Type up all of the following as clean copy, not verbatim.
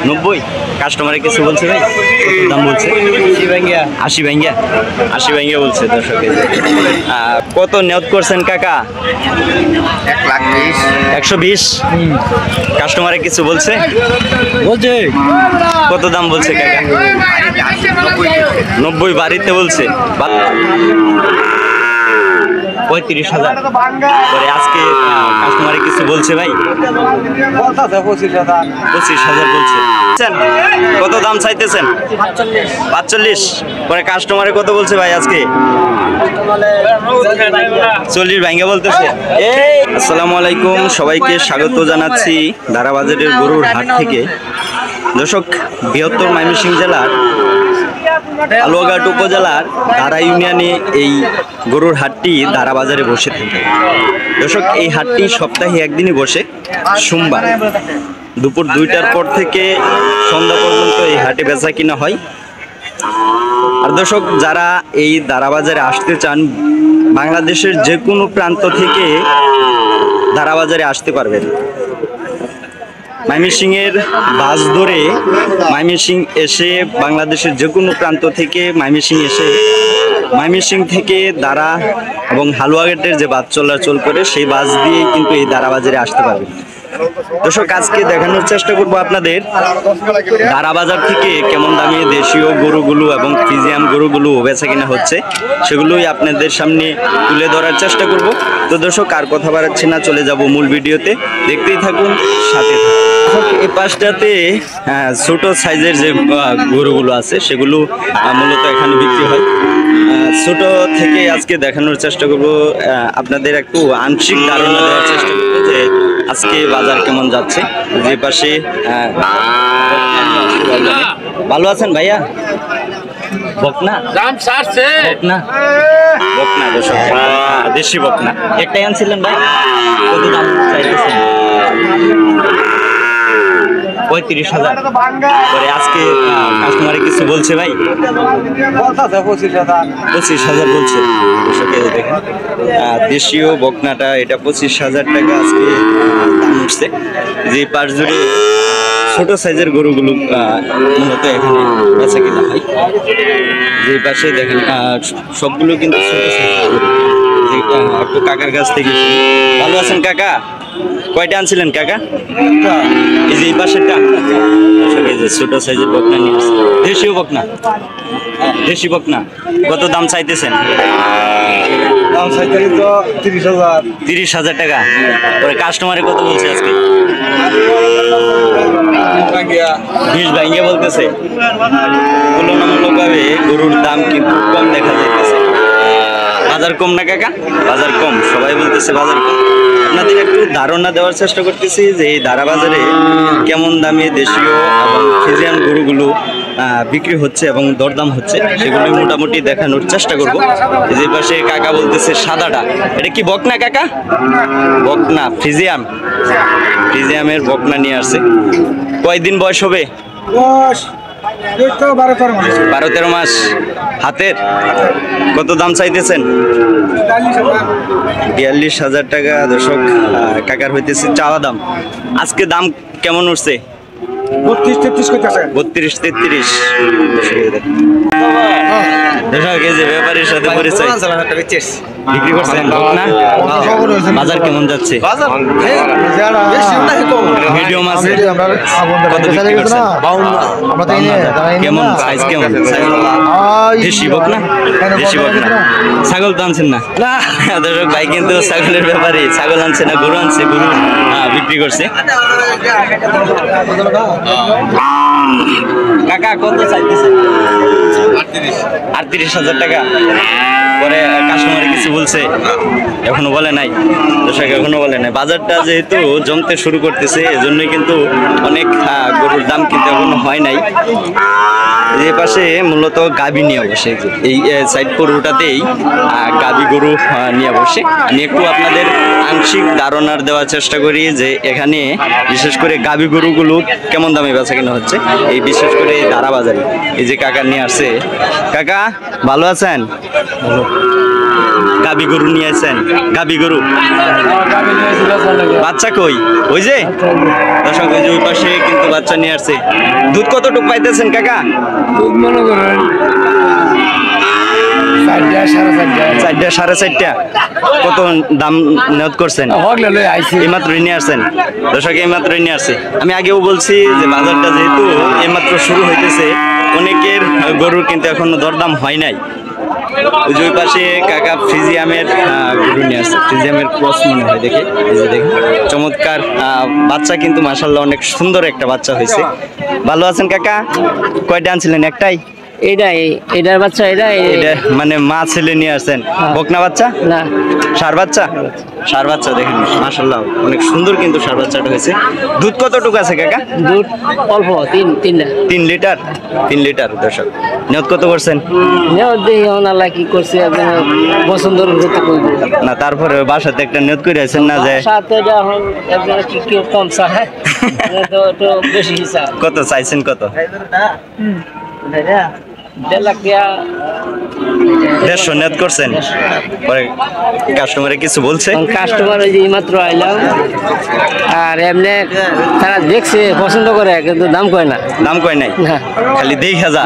90 কাস্টমারে কিছু বলছে ভাই? কত দাম বলছে? 80 ভাঙ্গিয়া বলছে দর্শক। কত নিয়ত করছেন কাকা? 120। কাস্টমারে কিছু বলছে? কত দাম বলছে কাকা? 90 বাড়িতে বলছে। 35,000 পরে আজকে কাস্টমারে কিছু বলছে ভাই? 25,000 বলছে। কত দাম চাইতেছেন? 45। পরে কাস্টমারে কত বলছে ভাই আজকে? 40 ভাঙ্গা বলতেছে। আসসালামু আলাইকুম, সবাইকে স্বাগত জানাচ্ছি দারাবাজারের গরুর হাট থেকে। দর্শক, বৃহত্তর ময়মনসিংহ জেলার আলুয়াঘাট উপজেলার দারা ইউনিয়নে এই গরুর হাটটি দারাবাজারে বসে থাকে। দর্শক, এই হাটটি সপ্তাহে একদিনই বসে, সোমবার দুপুর 2টার পর থেকে সন্ধ্যা পর্যন্ত এই হাটে বেচা কিনা হয়। আর দর্শক, যারা এই দারাবাজারে আসতে চান, বাংলাদেশের যে কোনো প্রান্ত থেকে দারাবাজারে আসতে পারবেন। ময়মনসিংহের বাস ধরে ময়মনসিংহ এসে, বাংলাদেশের যে কোনো প্রান্ত থেকে ময়মনসিংহ এসে, ময়মনসিংহ থেকে দারা এবং হালুয়াঘাটের যে বাস চলাচল করে সেই বাস দিয়েই কিন্তু এই দারাবাজারে আসতে পারবেন। দর্শক, আজকে দেখানোর চেষ্টা করবো আপনাদের দারাবাজার থেকে কেমন দামে দেশীয় গরুগুলো এবং ফ্রিজিয়ান গরুগুলো বেচা কিনা হচ্ছে, সেগুলোই আপনাদের সামনে তুলে ধরার চেষ্টা করব। তো দর্শক, আর কথা বাড়াচ্ছি না, চলে যাব মূল ভিডিওতে, দেখতেই থাকুন, সাথে থাকুন। এই পাশটাতে ছোট সাইজের যে গরুগুলো আছে সেগুলো মূলত এখানে বিক্রি হয়। ছোট থেকে আজকে দেখানোর চেষ্টা করব, আপনাদের একটু আংশিক ধারণা দেওয়ার চেষ্টা করবো যে আজকে বাজার কেমন যাচ্ছে। যে পাশে ভালো আছেন ভাইয়া? বকনা দাম ছাড়ছে, বকনা দর্শক, দেশি বকনা একটাই আনছিলেন ভাই? কত দাম চাইতেছেন? 35,000। পরে আজকে কাস্টমারে কিছু বলছে ভাই? 25,000 বলছে। দেখেন, দেশীয় বকনাটা এটা 25,000 টাকা আজকে দাম উঠছে। যে পাশ জুড়ে ছোট সাইজের গরুগুলো মূলত এখানে বেচা কিনা হয়। যে পাশে দেখেন সবগুলো কিন্তু ছোট সাইজের গরু। একটু কাকার কাছ থেকে। ভালো আছেন কাকা? কয়টা আনছিলেন কাকা? এই যে এই পাশেরটা, এই যে ছোট সাইজের বকনা নিয়ে আসছে। দেশীয় বকনা, দেশি বকনা। কত দাম চাইতেছেন? দাম চাইতেছি তো 30,000। 30,000 টাকা। পরে কাস্টমারে কত বলছে আজকে? 20 ভাঙ্গিয়া বলতেছে। তুলনামূলকভাবে গরুর দাম কিন্তু কম দেখা যাইতেছে। বাজার কম না কাকা? বাজার কম, সবাই বলতেছে বাজার কম। আপনাদের একটু ধারণা দেওয়ার চেষ্টা করতেছি যে এই দারাবাজারে কেমন দামে দেশীয় এবং ফ্রিজিয়ান গরুগুলো বিক্রি হচ্ছে এবং দরদাম হচ্ছে, সেগুলো মোটামুটি দেখানোর চেষ্টা করব। যে পাশে কাকা বলতেছে সাদাটা, এটা কি বকনা কাকা? বকনা ফ্রিজিয়ান, ফ্রিজিয়ামের বকনা নিয়ে আসছে। কয়দিন বয়স হবে? 12-13 মাস। হাতের? কত দাম চাইতেছেন? 42,000 টাকা। দর্শক, কাকার হইতেছে চাওয়া দাম। আজকে দাম কেমন উঠছে? 32-33। দর্শক, এই যে ব্যাপারীর সাথে পরিচয়। বিক্রি করছেন বকনা? বাজার কেমন যাচ্ছে? মিডিয়াম আছে। কত বিক্রি করছেন? কেমন সাইজ? কেমন দেশি বকনা? দেশি বকনা। ছাগল তো আনছেন না? দর্শক, ভাই কিন্তু ছাগলের ব্যাপারে, ছাগল আনছে না, গরু আনছে, গরু বিক্রি করছে। কাকা কত চাইতেছে? 38,000 টাকা। পরে কাস্টমারে কিছু বলছে? এখনো বলে নাই। দর্শক, এখনো বলে নাই। বাজারটা যেহেতু জমতে শুরু করতেছে, এজন্যই কিন্তু অনেক গরুর দাম কিন্তু এখনো হয় নাই। যে পাশে মূলত গাভী নিয়ে বসে, এই সাইড গরুটাতেই গাভী গরু নিয়ে বসে। আমি একটু আপনাদের আংশিক ধারণার দেওয়ার চেষ্টা করি যে এখানে বিশেষ করে গাভী গরুগুলো কেমন দামে বেচা কেনা হচ্ছে, এই বিশেষ করে এই দারাবাজারে। এই যে কাকা নিয়ে আসছে। কাকা ভালো আছেন? গাবি গরু নিয়ে আসেন, গাবি গরু বাচ্চা কই? ওই যে দর্শক, ওই যে ওই পাশে কিন্তু বাচ্চা নিয়ে আসছে। দুধ কতটুকু পাইতেছেন কাকা? মনে করেন 4টা 4.5টা। কত দাম নিয়ত করছেন? এইমাত্র নিয়ে আসছেন দর্শক, এইমাত্র নিয়ে আসছে। আমি আগেও বলছি যে বাজারটা যেহেতু এইমাত্র শুরু হইতেছে, অনেকের গরুর কিন্তু এখনো দরদাম হয় নাই। ওই যে ওই পাশে কাকা ফ্রিজিয়ামের গরু নিয়ে আসছে, ফ্রিজিয়ামের ক্রস মনে হয় দেখে। এই যে দেখুন, চমৎকার বাচ্চা কিন্তু মাশাআল্লাহ অনেক সুন্দর একটা বাচ্চা হয়েছে। ভালো আছেন কাকা? কয়টা আনছিলেন? একটাই? এটার বাচ্চা এটা মানে মা ছেলে নিয়ে আসছেন? বকনা বাচ্চা না, ষাঁড় বাচ্চা? ষাঁড় বাচ্চা দেখেন মাশাআল্লাহ অনেক সুন্দর কিন্তু ষাঁড় বাচ্চাটা হয়েছে। দুধ কতটুকু আছে কাকা? দুধ অল্প, 3 লিটার। 3 লিটার। দর্শক, নিয়ত কত করছেন? আল্লাহ কি করছে, পছন্দ না, তারপরে বাসাতে একটা নিয়ত করে আছেন না যে কম চায় তো বেশি হিসাব। কত চাইছেন? কত? 1.5 লাখ টাকা। 150 নিয়ত করছেন? পরে কাস্টমারে কিছু বলছে? কাস্টমার ওই যে মাত্র আইলাম, আর এমনি তারা দেখছে, পছন্দ করে, কিন্তু দাম কয় না। দাম কয় নাই, না, খালি দেখে যা।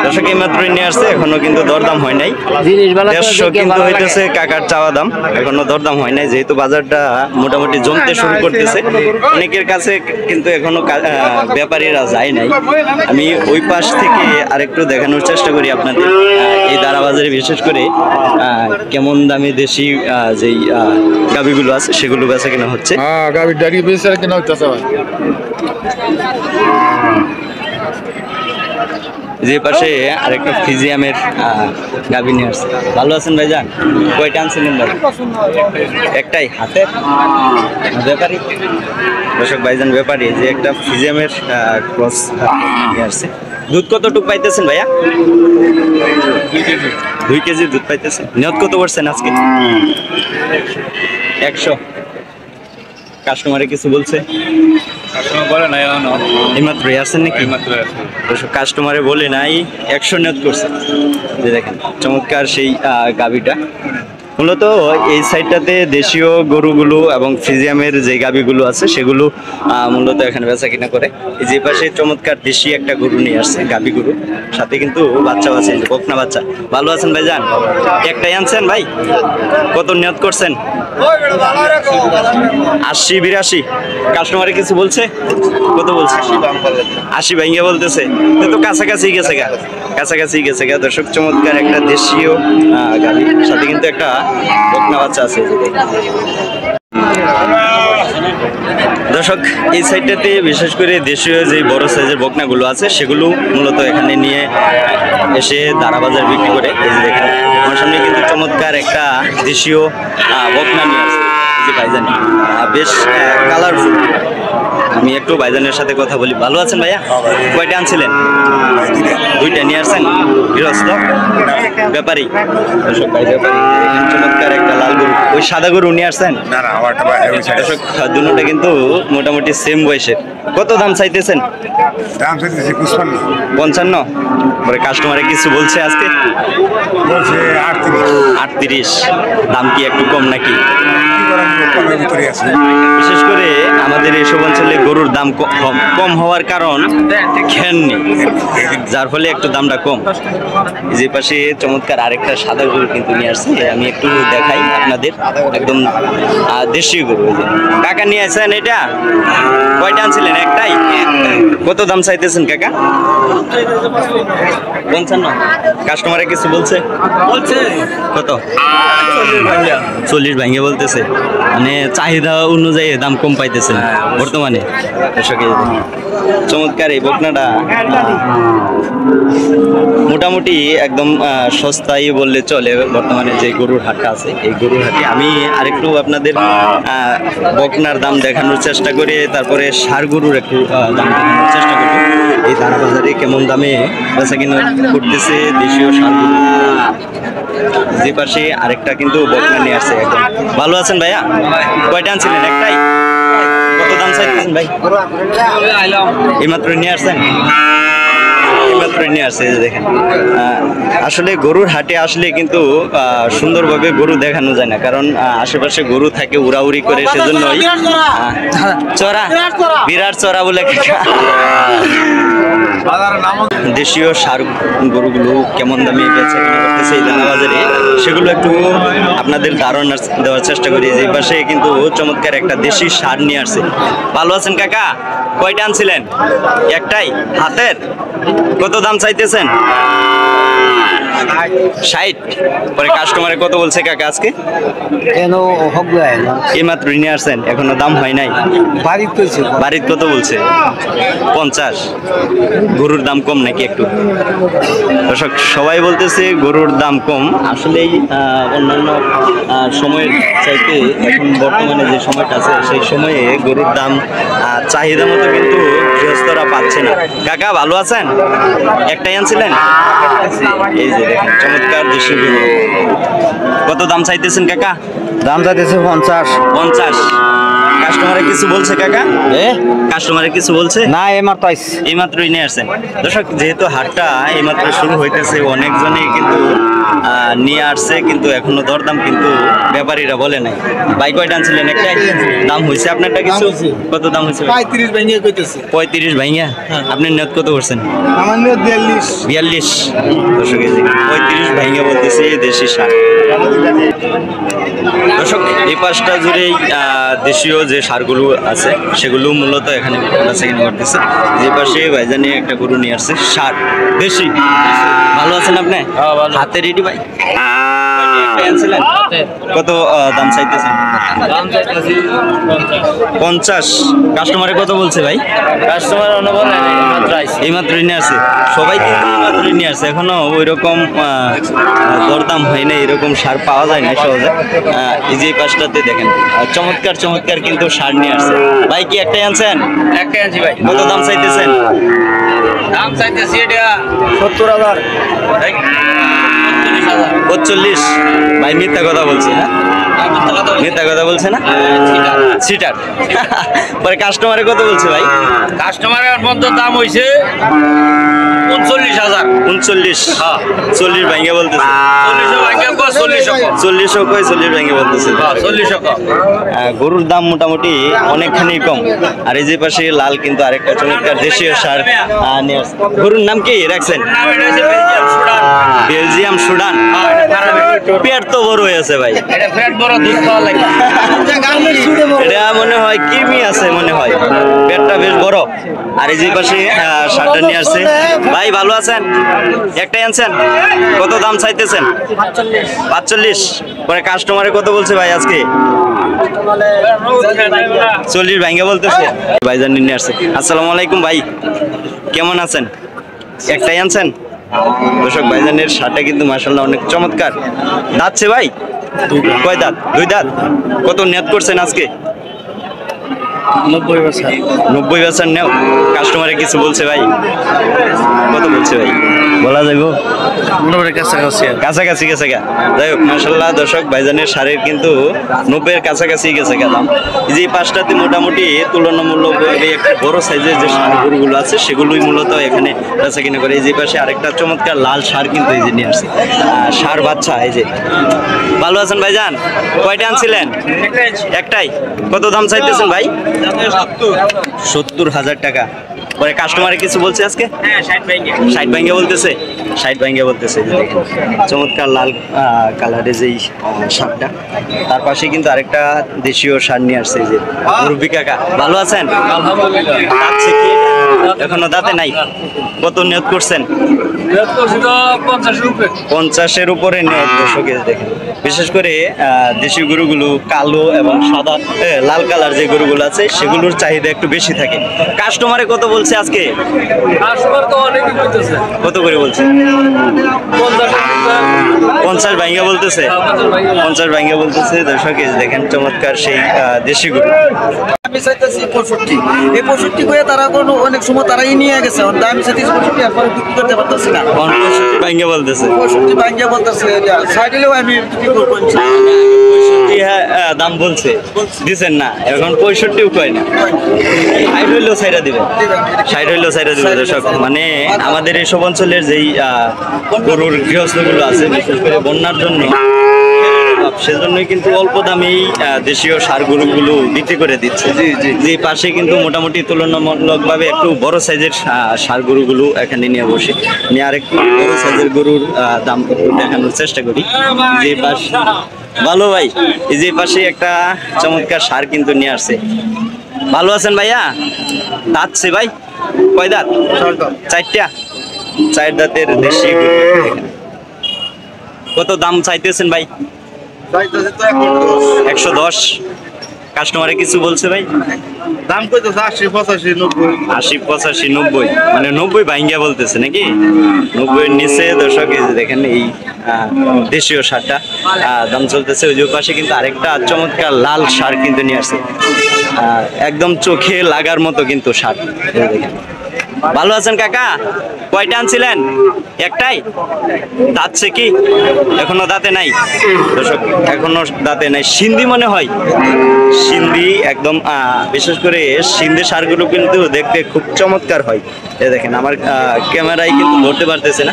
দর্শক, এই মাত্রই নিয়ে আসছে, এখনো কিন্তু দরদাম হয় নাই। জিনিস ভালো 150 কিন্তু হইতেছে কাকার চাওয়া দাম, এখনো দরদাম হয় নাই, যেহেতু বাজারটা মোটামুটি জমতে শুরু করতেছে। অনেকের কাছে কিন্তু এখনো ব্যাপারীরা যায় নাই। আমি ওই পাশ থেকে আরেকটু দেখানোর চেষ্টা করি আপনাদের। এই দাঁড়া বাজারে বিশেষ করে কেমন দামে দেশি যেই গাবিগুলো আছে সেগুলো বেচা কেনা হচ্ছে। গাবির দাঁড়িয়ে বেশি কেনা হইতেছে ভাই। যে পাশে আরেকটা ফিজিয়ামের গাবি নিয়ে আসছে। ভালো আছেন ভাইজান? কয়টা আনছিলেন ভাই? একটাই হাতে ব্যাপারী? দর্শক, ভাইজান ব্যাপারী যে একটা ফিজিয়ামের ক্রস নিয়ে আসছে। দুধ কতটুকু পাইতেছেন ভাইয়া? 2 কেজি দুধ পাইতেছেন। নিয়ত কত করছেন আজকে? 100। কাস্টমারে কিছু বলছে? বলে নাই এইমাত্রই আসছেন নাকি? কাস্টমারে বলে নাই, 100 নিয়ত করছে। যে দেখেন চমৎকার সেই গাবিটা। মূলত এই সাইডটাতে দেশীয় গরুগুলো এবং ফ্রিজিয়ামের যে গাবিগুলো আছে সেগুলো মূলত এখানে বেচা কিনা করে। এই যে পাশে চমৎকার দেশি একটা গরু নিয়ে আসছে, গাবি গরু, সাথে কিন্তু বাচ্চাও আছে, বকনা বাচ্চা। ভালো আছেন ভাইজান? একটাই আনছেন ভাই? কত নিয়ত করছেন? 80-82। কাস্টমারে কিছু বলছে? কত বলছে? 80 ভাইঙ্গা বলতেছে। তো কাছাকাছি গেছে গা, কাছাকাছি গেছে গা। দর্শক, চমৎকার একটা দেশীয় গাবি, সাথে কিন্তু একটা বকনা বাচ্চা আছে। দর্শক, এই সাইডটাতে বিশেষ করে দেশীয় যে বড় সাইজের বকনাগুলো আছে সেগুলো মূলত এখানে নিয়ে এসে দাঁড়া বাজার বিক্রি করে। এই যে দেখেন আমার সামনে কিন্তু চমৎকার একটা দেশীয় বকনা নিয়ে আসছে যে ভাইজান, বেশ কালারফুল। আমি একটু ভাইজানের সাথে কথা বলি। ভালো আছেন ভাইয়া? কয়টা আনছিলেন? 2টা নিয়ে আসছেন? গৃহস্থ ব্যাপারী? দর্শক, ভাই ব্যাপারী। চমৎকার একটা লাল গরু। ওই সাদা গরু নিয়ে আসছেন? দর্শক, দুটোটা কিন্তু মোটামুটি সেম বয়সের। কত দাম চাইতেছেন? দাম চাইতেছি 55। পরে কাস্টমারে কিছু বলছে আজকে? বলছে 38। দাম কি একটু কম নাকি? বিশেষ করে আমাদের এইসব অঞ্চলে গরুর দাম কম হওয়ার কারণ খ্যান নেই, যার ফলে একটু দামটা কম। যে পাশে চমৎকার আরেকটা সাদা গরু কিন্তু নিয়ে আসছে, আমি একটু দেখাই আপনাদের। একদম দেশীয় গরু। কাকা নিয়ে আসছেন এটা? কয়টা আনছিলেন? একটাই। কত দাম চাইতেছেন কাকা? 55। কাস্টমারে কিছু বলছে? কত? 40 ভাঙিয়ে বলতেছে। মানে চাহিদা অনুযায়ী দাম কম পাইতেছেন বর্তমানে। চমৎকার এই বকনাটা মোটামুটি একদম সস্তায় বললে চলে। বর্তমানে যে গরুর হাটটা আছে এই গরুর হাটে আমি আরেকটু আপনাদের বকনার দাম দেখানোর চেষ্টা করি, তারপরে ষাঁড় গরুর একটু দাম দেখানোর চেষ্টা করব। এই দানা বাজারে কেমন দামে বেচা কিনা করতেছে দেশীয় ষাঁড় গরু। যে পাশে আরেকটা কিন্তু বকনা নিয়ে আসছে একদম। ভালো আছেন ভাইয়া? কয়টা আনছিলেন? একটাই। কত দাম চাইতেছেন ভাই? এইমাত্র নিয়ে আসছেন? এইমাত্র নিয়ে আসছে, এই যে দেখেন। আসলে গরুর হাটে আসলে কিন্তু সুন্দরভাবে গরু দেখানো যায় না, কারণ আশেপাশে গরু থাকে উড়াউড়ি করে, সেজন্যই চড়া, বিরাট চড়া বলে দেশীয় সার গরুগুলো কেমন দামে বেচা কিনা করতেছে এই দানা বাজারে, সেগুলো একটু আপনাদের ধারণা দেওয়ার চেষ্টা করি। যে পাশে কিন্তু চমৎকার একটা দেশি সার নিয়ে আসছে। ভালো আছেন কাকা? কয়টা আনছিলেন? একটাই হাতের? কত দাম চাইতেছেন? 60। পরে কাস্টমারে কত বলছে কাকা আজকে? কেন হবে এই মাত্র নিয়ে আসছেন, এখনো দাম হয় নাই? বাড়ির কত বলছে? 50। গরুর দাম কম নাকি একটু? দর্শক সবাই বলতেছে গরুর দাম কম। আসলেই অন্যান্য সময়ের চাইতে এখন বর্তমানে যে সময়টা আছে সেই সময়ে গরুর দাম চাহিদা মতো কিন্তু গৃহস্থরা পাচ্ছে না। কাকা ভালো আছেন? একটাই আনছিলেন? এই যে দেখেন চমৎকার দেশি গরু। কত দাম চাইতেছেন কাকা? দাম যাইতেছে 50। 50। কাস্টমারে কিছু বলছে কাকা? কাস্টমারে কিছু বলছে না, এমাত্র আইছে। এইমাত্রই নিয়ে আসছেন। দর্শক যেহেতু হাটটা এইমাত্র শুরু হইতেছে, অনেকজনই কিন্তু নিয়ে আসছে, কিন্তু এখনো দরদাম কিন্তু ব্যাপারীরা বলে নাই। ভাই কয়টা আনছিলেন? একটাই? দাম হয়েছে আপনারটা কিছু? কত দাম হয়েছে? 35 ভাঙিয়ে কইতেছে। 35 ভাইয়া। আপনি নিয়ত কত করছেন? আমার নিয়ে 42। 42। দর্শক 35 ভাইয়া বলতেছে দেশি সার। দর্শক এই পাশটা জুড়েই দেশীয় যে সারগুলো আছে সেগুলো মূলত এখানে বেচাকেনা করতেছে। যে পাশে ভাইজানি একটা গরু নিয়ে আসছে সার দেশি। ভালো আছেন আপনি? হাতে রেডি ভাই? কত দাম চাইতেছেন? 50। কাস্টমারে কত বলছে ভাই? কাস্টমার অনবল এইমাত্র নিয়ে আসছে, সবাই কিন্তু এইমাত্র নিয়ে আসছে, এখনো ওই রকম দরদাম হয় না, এরকম সার পাওয়া যায় না সহজে। এই যে পাশটাতে দেখেন চমৎকার চমৎকার কিন্তু সার নিয়ে আসছে। ভাই কি একটাই আনছেন? একটাই আনছি ভাই। কত দাম চাইতেছেন? দাম চাইতেছি এটা 70,000। 45। ভাই মিথ্যা কথা বলছে না? মিথ্যা কথা বলছে না? সিটার। পরে কাস্টমারে কত বলছে ভাই? কাস্টমারের মধ্যে দাম হইছে 39,000। 39। 40 ভাঙ্গে বলতেছে। 40 কই 40 ভাঙ্গে বলতেছে। 40 গরুর দাম মোটামুটি অনেকখানি কম। আর এই যে পাশে লাল কিন্তু আরেকটা চমৎকার দেশীয় সার নিয়ে আসছে। গরুর নাম কি রাখছেন? Belgium Sudan. পেট তো বড় হয়েছে ভাই। এটা মনে হয় কৃমি আছে মনে হয়, পেটটা বেশ বড়। আর এই যে পাশে সারটা নিয়ে আসছে। ভাই ভালো আছেন? একটাই আনছেন? কত দাম চাইতেছেন? 45। পরে কাস্টমারে কত বলছে ভাই আজকে? 40 ভাঙ্গা বলতেছে। ভাইজান নিয়ে আসছে। আসসালামু আলাইকুম ভাই, কেমন আছেন? একটাই আনছেন? দর্শক ভাইজানের শার্টটা কিন্তু মাশাআল্লাহ অনেক চমৎকার। দাঁতছে ভাই? কয় দাঁত? 2 দাঁত। কত নিয়ত করছেন আজকে? 90 বছর। 90 বছর নেও। কাস্টমারে কিছু বলছে ভাই? কত বলছে ভাই? বলা যাইবো? কাছাকাছি গেছে গা। যাই হোক মাশাআল্লাহ দর্শক ভাইজানের শাড়ির কিন্তু 90-এর কাছাকাছি গেছে গা দাম। এই যে পাঁচটাতে মোটামুটি তুলনামূলকভাবে একটা বড় সাইজের যে সার গরুগুলো আছে সেগুলোই মূলত এখানে বেচা কিনা করে। এই যে পাশে আরেকটা চমৎকার লাল সার কিন্তু এই যে নিয়ে আসছে, সার বাচ্চা। এই যে ভালো আছেন ভাইজান? কয়টা আনছিলেন? একটাই। কত দাম চাইতেছেন ভাই? 70,000 টাকা। পরে কাস্টমারে কিছু বলছে আজকে? 60 ভাঙ্গে বলতেছে। 60 ভাঙ্গে বলতেছে। চমৎকার লাল কালারের যেই সারটা, তার পাশে কিন্তু আরেকটা দেশীয় সার নিয়ে আসছে। এই যে মুরব্বি কাকা, ভালো আছেন? দাঁতছে কি? এখনো দাঁতে নাই। কত নিয়ত করছেন? 50-এর উপরে নিয়ত। দর্শক দেখেন বিশেষ করে দেশি গরুগুলো কালো এবং সাদা লাল কালার যে গরুগুলো আছে সেগুলোর চাহিদা একটু বেশি থাকে। কাস্টমারে কত বলছে আজকে? কত করে বলছে? 50 ভাঙ্গা বলতেছে। 50 ভাঙ্গা বলতেছে। দর্শক দেখেন চমৎকার সেই দেশি গরু। আমি চাইতেছি 65 এই 65 করে তারা কোনো অনেক সময় তারাই নিয়ে গেছে আমি চাইতেছি 65 আর পরে বিক্রি করতে পারতেছি না 65 ভাঙ্গে বলতেছে 65 ভাঙ্গিয়া বলতেছে সাইডেও আমি বিক্রি করবো 65 দাম বলছে দিছেন না এখন 65 কয় না 60 হইলেও ছাইরা দিবেন 60 হইলেও ছাইরা দিবেন দর্শক মানে আমাদের এইসব অঞ্চলের যেই গরুর গৃহস্থগুলো আছে বিশেষ করে বন্যার জন্য সেজন্যই কিন্তু অল্প দামেই দেশীয় সার গরুগুলো বিক্রি করে দিচ্ছে যে পাশে কিন্তু মোটামুটি তুলনামূলকভাবে একটু বড় সাইজের সার গরুগুলো এখানে নিয়ে বসে নিয়ে আরেকটু বড় সাইজের গরুর দাম দেখানোর চেষ্টা করি যে পাশে ভালো ভাই এই যে পাশে একটা চমৎকার সার কিন্তু নিয়ে আসছে ভালো আছেন ভাইয়া দাঁতছে ভাই কয় দাঁত চারটা 4 দাঁতের দেশি গরু। কত দাম চাইতেছেন ভাই 110 কাস্টমারে কিছু বলছে ভাই দাম কইতেছে 80 85 90 80 85 90 মানে 90 ভাঙ্গিয়া বলতেছে নাকি 90 এর নিচে দর্শক এই যে দেখেন এই দেশীয় সারটা দাম চলতেছে ওই যে পাশে কিন্তু আরেকটা চমৎকার লাল সার কিন্তু নিয়ে আসছে একদম চোখে লাগার মতো কিন্তু সার এই যে দেখেন ভালো আছেন কাকা কয়টা আনছিলেন একটাই দাঁতছে কি এখনো দাঁতে নাই দর্শক এখনো দাঁতে নাই সিন্ধি মনে হয় সিন্ধি একদম বিশেষ করে সিন্ধি সারগুলো কিন্তু দেখতে খুব চমৎকার হয় এই দেখেন আমার ক্যামেরায় কিন্তু ধরতে পারতেছে না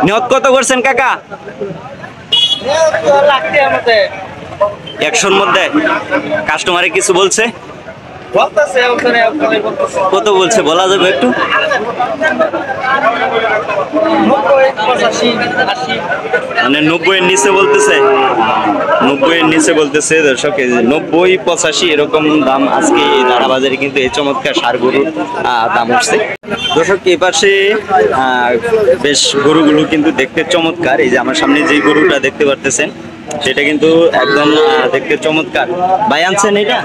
নিয়ত কত করছেন কাকা 100-র মধ্যে কাস্টমারে কিছু বলছে কত বলছে বলা যাবে একটু মানে 90 এর নিচে বলতেছে 90 এর নিচে বলতেছে দর্শক 90 85 এরকম দাম আজকে এই দাঁড়াবাজারে কিন্তু এই চমৎকার সার গরুর দাম উঠছে দর্শক এই পাশে বেশ গরুগুলো কিন্তু দেখতে চমৎকার এই যে আমার সামনে যে গরুটা দেখতে পারতেছেন সেটা কিন্তু একদম দেখতে চমৎকার ভাই আনছেন এটা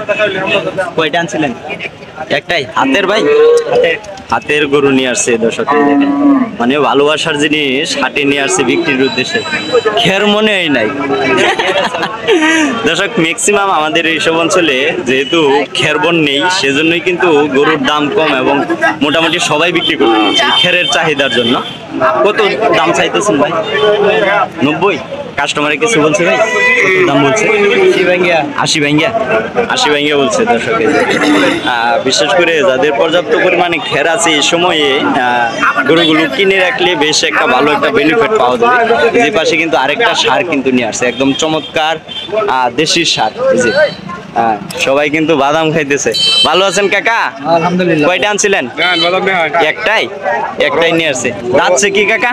কয়টা আনছিলেন একটাই হাতের ভাই হাতের গরু নিয়ে আসছে দর্শক মানে ভালোবাসার জিনিস হাটে নিয়ে আসছে বিক্রির উদ্দেশ্যে খের মনে হয় নাই দর্শক ম্যাক্সিমাম আমাদের এইসব অঞ্চলে যেহেতু খেরবন নেই সেজন্যই কিন্তু গরুর দাম কম এবং মোটামুটি সবাই বিক্রি করে খেরের চাহিদার জন্য কত দাম চাইতেছেন ভাই 90 কাস্টমারে কিছু বলছে ভাই কত দাম বলছে 80 ভাঙ্গিয়া বলছে দর্শক বিশেষ করে যাদের পর্যাপ্ত পরিমাণে খের আছে এই সময়ে গরুগুলো কিনে রাখলে বেশ একটা ভালো একটা বেনিফিট পাওয়া যাবে যে পাশে কিন্তু আরেকটা সার কিন্তু নিয়ে আসছে একদম চমৎকার দেশি সার এই যে সবাই কিন্তু বাদাম খাইতেছে ভালো আছেন কাকা আলহামদুলিল্লাহ কয়টা আনছিলেন একটাই নিয়ে আসছে দাঁতছে কি কাকা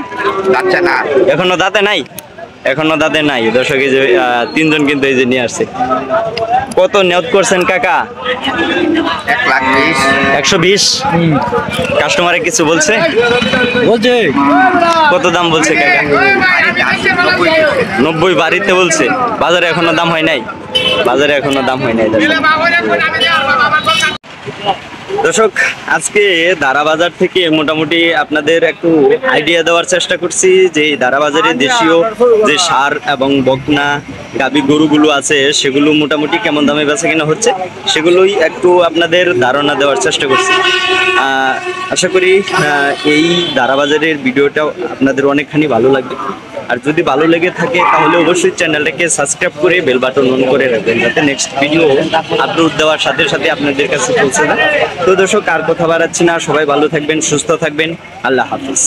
যাচ্ছে না এখনো দাঁতে নাই দর্শক এই যে 3 জন কিন্তু এই যে নিয়ে আসছে কত নিয়ত করছেন কাকা 120 কাস্টমারে কিছু বলছে কত দাম বলছে কাকা 90 বাড়িতে বলছে বাজারে এখনো দাম হয় নাই দর্শক আজকে দাঁড়াবাজার থেকে মোটামুটি আপনাদের একটু আইডিয়া দেওয়ার চেষ্টা করছি যে দাঁড়াবাজারে দেশীয় যে সার এবং বকনা গাভী গরুগুলো আছে সেগুলো মোটামুটি কেমন দামে বেচা কিনা হচ্ছে সেগুলোই একটু আপনাদের ধারণা দেওয়ার চেষ্টা করছি আশা করি এই দাঁড়াবাজারের ভিডিওটা আপনাদের অনেকখানি ভালো লাগবে আর যদি ভালো লেগে থাকে তাহলে অবশ্যই চ্যানেলটাকে সাবস্ক্রাইব করে বেল বাটন অন করে রাখবেন যাতে নেক্সট ভিডিও আপলোড দেওয়ার সাথে সাথে আপনাদের কাছে পৌঁছে যায় তো দর্শক আর কথা বাড়াচ্ছি না সবাই ভালো থাকবেন সুস্থ থাকবেন আল্লাহ হাফিজ